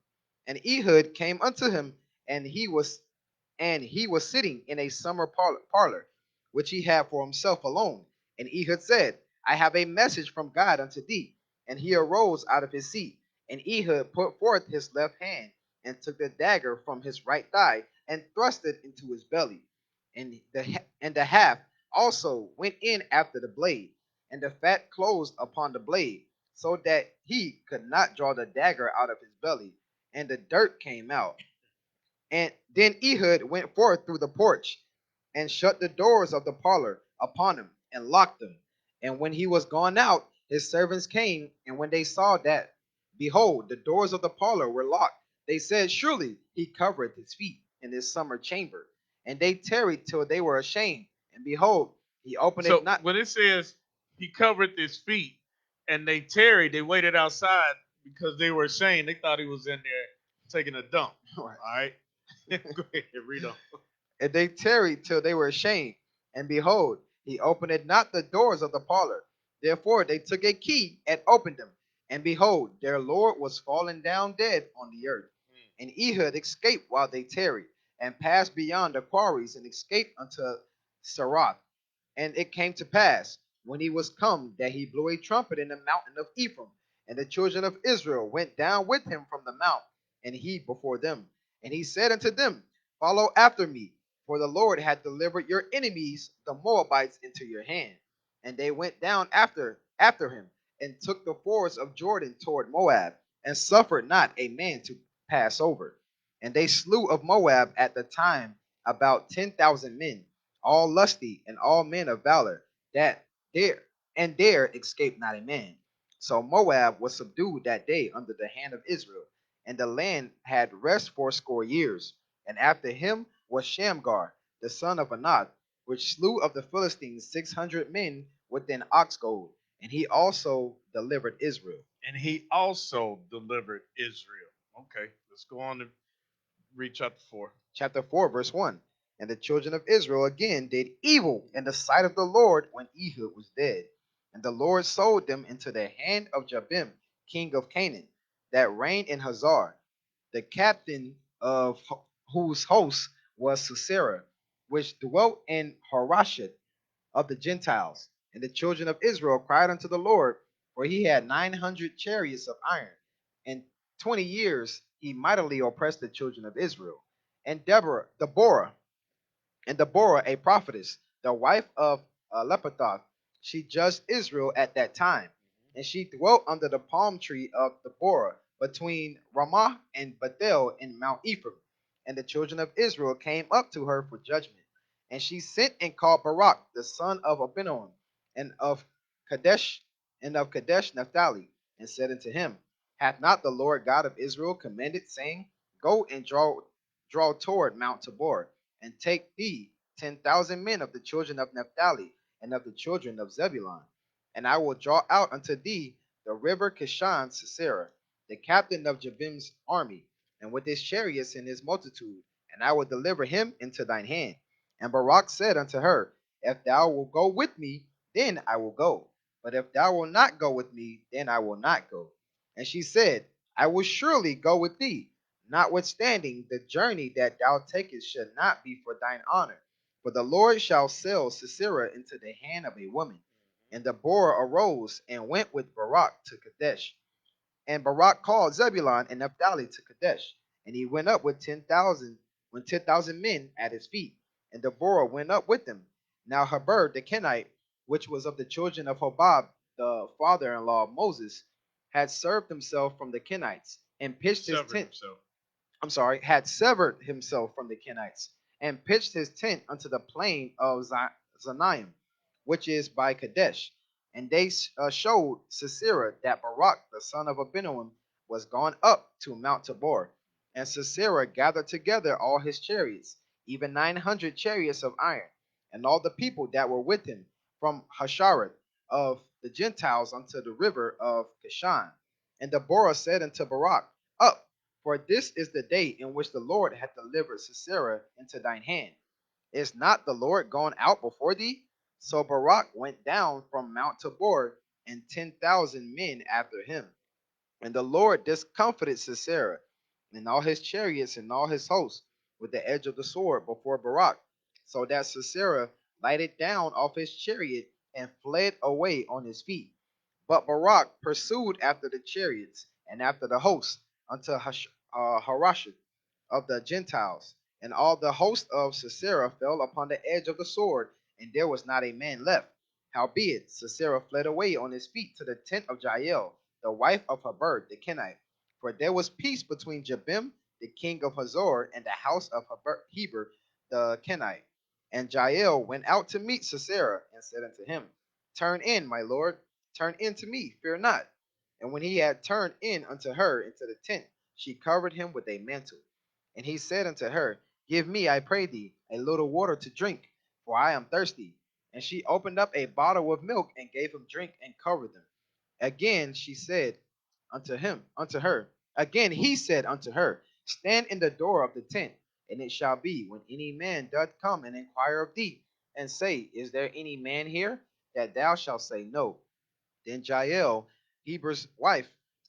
And Ehud came unto him, and he was sitting in a summer parlor, which he had for himself alone. And Ehud said, I have a message from God unto thee. And he arose out of his seat. And Ehud put forth his left hand, and took the dagger from his right thigh, and thrust it into his belly. And the half also went in after the blade, and the fat closed upon the blade, so that he could not draw the dagger out of his belly, and the dirt came out. And then Ehud went forth through the porch, and shut the doors of the parlor upon him, and locked them. And when he was gone out, his servants came, and when they saw that, behold, the doors of the parlor were locked, they said, Surely he covereth his feet in his summer chamber. And they tarried till they were ashamed, and behold, he opened it not. When it says he covered his feet and they tarried, they waited outside because they were ashamed. They thought he was in there taking a dump. Right. All right. Go ahead, read on. And they tarried till they were ashamed. And behold, he opened not the doors of the parlor. Therefore they took a key and opened them. And behold, their Lord was fallen down dead on the earth. And Ehud escaped while they tarried, and passed beyond the quarries, and escaped unto Sarath. And it came to pass, when he was come, that he blew a trumpet in the mountain of Ephraim. And the children of Israel went down with him from the mount, and he before them. And he said unto them, Follow after me, for the Lord hath delivered your enemies, the Moabites, into your hand. And they went down after him, and took the fords of Jordan toward Moab, and suffered not a man to pass over. And they slew of Moab at the time about 10,000 men, all lusty and all men of valor, that there and there escaped not a man. So Moab was subdued that day under the hand of Israel, and the land had rest fourscore years. And after him was Shamgar, the son of Anath, which slew of the Philistines 600 men within Oxgoad, and he also delivered Israel. And he also delivered Israel. Okay, let's go on to read chapter 4. Chapter 4, verse 1. And the children of Israel again did evil in the sight of the Lord when Ehud was dead. And the Lord sold them into the hand of Jabim, king of Canaan, that reigned in Hazar, the captain of whose host was Sisera, which dwelt in Harasheth of the Gentiles. And the children of Israel cried unto the Lord, for he had 900 chariots of iron. In 20 years he mightily oppressed the children of Israel. And Deborah, a prophetess, the wife of Lephathoth, she judged Israel at that time. And she dwelt under the palm tree of Deborah between Ramah and Bethel in Mount Ephraim. And the children of Israel came up to her for judgment. And she sent and called Barak, the son of Abinoam, and of Kadesh, Naphtali, and said unto him, Hath not the Lord God of Israel commanded, saying, Go and draw toward Mount Tabor, and take thee 10,000 men of the children of Naphtali and of the children of Zebulun. And I will draw out unto thee the river Kishon Sisera, the captain of Jabim's army, and with his chariots and his multitude, and I will deliver him into thine hand. And Barak said unto her, If thou wilt go with me, then I will go. But if thou wilt not go with me, then I will not go. And she said, I will surely go with thee, notwithstanding the journey that thou takest should not be for thine honor. For the Lord shall sell Sisera into the hand of a woman. And Deborah arose and went with Barak to Kadesh. And Barak called Zebulun and Naphtali to Kadesh, and he went up with 10,000 men at his feet. And Deborah went up with him. Now Heber the Kenite, which was of the children of Hobab, the father-in-law of Moses, had served himself from the Kenites, and pitched his Severed tent himself. had severed himself from the Kenites, and pitched his tent unto the plain of Zanaim, which is by Kadesh. And they showed Sisera that Barak, the son of Abinoam, was gone up to Mount Tabor. And Sisera gathered together all his chariots, even 900 chariots of iron, and all the people that were with him, from Hashareth of the Gentiles unto the river of Kishon. And Deborah said unto Barak, Up, for this is the day in which the Lord hath delivered Sisera into thine hand. Is not the Lord gone out before thee? So Barak went down from Mount Tabor, and 10,000 men after him. And the Lord discomfited Sisera, and all his chariots and all his hosts, with the edge of the sword before Barak, so that Sisera lighted down off his chariot and fled away on his feet. But Barak pursued after the chariots and after the host unto Harasheth of the Gentiles. And all the host of Sisera fell upon the edge of the sword, and there was not a man left. Howbeit Sisera fled away on his feet to the tent of Jael, the wife of Heber the Kenite. For there was peace between Jabim, the king of Hazor, and the house of Heber the Kenite. And Jael went out to meet Sisera, and said unto him, Turn in, my lord, turn in to me, fear not. And when he had turned in unto her into the tent, she covered him with a mantle. And he said unto her, Give me, I pray thee, a little water to drink, for I am thirsty. And she opened up a bottle of milk and gave him drink and covered them. Again she said unto her, again he said unto her, Stand in the door of the tent, and it shall be, when any man doth come and inquire of thee, and say, Is there any man here? That thou shalt say, No. Then Jael, Heber's wife,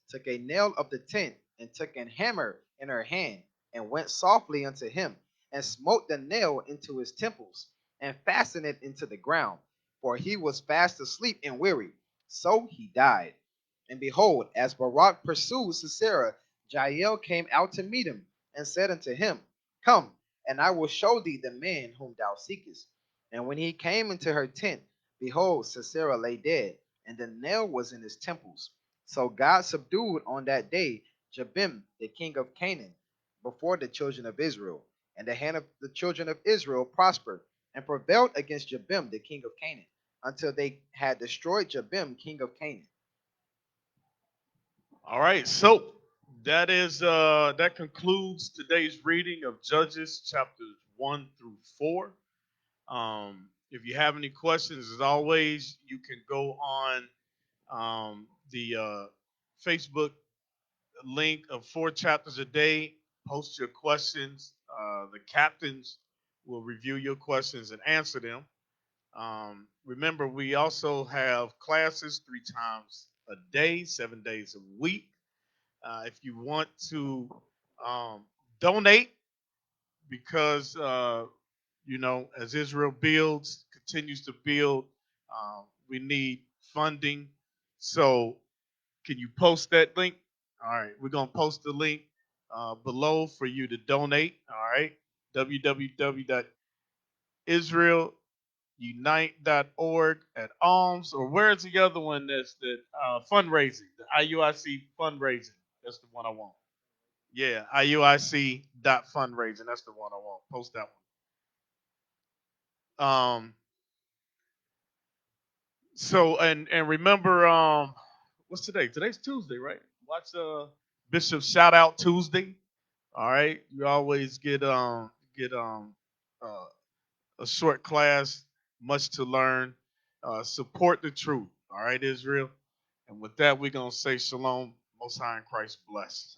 took a nail of the tent, and took an hammer in her hand, and went softly unto him, and smote the nail into his temples, and fastened it into the ground. For he was fast asleep and weary. So he died. And behold, as Barak pursued Sisera, Jael came out to meet him, and said unto him, Come, and I will show thee the man whom thou seekest. And when he came into her tent, behold, Sisera lay dead, and the nail was in his temples. So God subdued on that day Jabim, the king of Canaan, before the children of Israel. And the hand of the children of Israel prospered and prevailed against Jabim, the king of Canaan, until they had destroyed Jabim, king of Canaan. All right, so that concludes today's reading of Judges chapters 1 through 4. If you have any questions, as always, you can go on the Facebook link of 4 chapters a day. Post your questions. The captains will review your questions and answer them. Remember, we also have classes 3 times a day, 7 days a week. If you want to um, donate, because as Israel builds, continues to build, we need funding. So, can you post that link? All right, we're gonna post the link below for you to donate. All right, www.israelunite.org at alms, or where's the other one that's the fundraising, the IUIC fundraising. That's the one I want. Yeah, IUIC dot fundraising. That's the one I want. Post that one. So and remember, what's today? Today's Tuesday, right? Watch Bishop Shout Out Tuesday. All right, you always get uh, a short class, much to learn. Support the truth. All right, Israel. And with that, we're gonna say shalom. Most High in Christ bless.